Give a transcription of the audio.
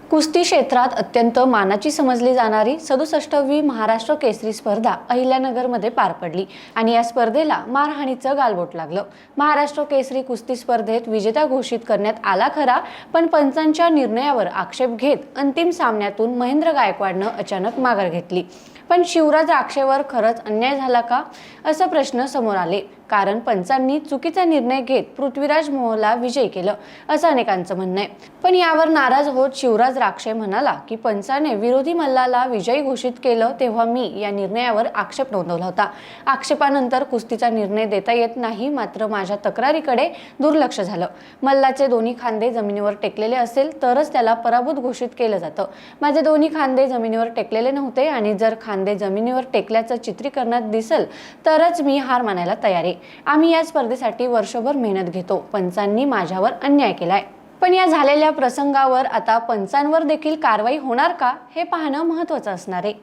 कुस्ती क्षेत्रात अत्यंत मानाची समजली जाणारी 67वी महाराष्ट्र केसरी स्पर्धा अहिल्यानगरमध्ये पार पडली आणि या स्पर्धेला मारहाणीचं गालबोट लागलं। महाराष्ट्र केसरी कुस्ती स्पर्धेत विजेता घोषित करण्यात आला खरा, पण पंचांच्या निर्णयावर आक्षेप घेत अंतिम सामन्यातून महेंद्र गायकवाडनं अचानक माघार घेतली। पण शिवराज राक्षेवर खरंच अन्याय झाला का, असा प्रश्न समोर आले, कारण पंचांनी चुकीचा निर्णय घेत पृथ्वीराज मोहोळला विजयी केलं, असं अनेकांचं म्हणणं आहे। पण यावर नाराज होत शिवराज राक्षे म्हणाला की पंचाने विरोधी मल्लाला विजयी घोषित केलं तेव्हा मी या निर्णयावर आक्षेप नोंदवला होता। आक्षेपानंतर कुस्तीचा निर्णय देता येत नाही, मात्र माझ्या तक्रारीकडे दुर्लक्ष झालं। मल्लाचे दोन्ही खांदे जमिनीवर टेकलेले असेल तरच त्याला पराभूत घोषित केलं जातं। माझे दोन्ही खांदे जमिनीवर टेकलेले नव्हते आणि जर खांदे जमिनीवर टेकल्याचं चित्रीकरणात दिसेल तरच मी हार मानायला तयार आहे। आम्ही या स्पर्धेसाठी वर्षभर मेहनत घेतो, पंचांनी माझ्यावर अन्याय केलाय। पण या झालेल्या प्रसंगावर आता पंचांवर देखील कारवाई होणार का, हे पाहणं महत्त्वाचं असणार आहे।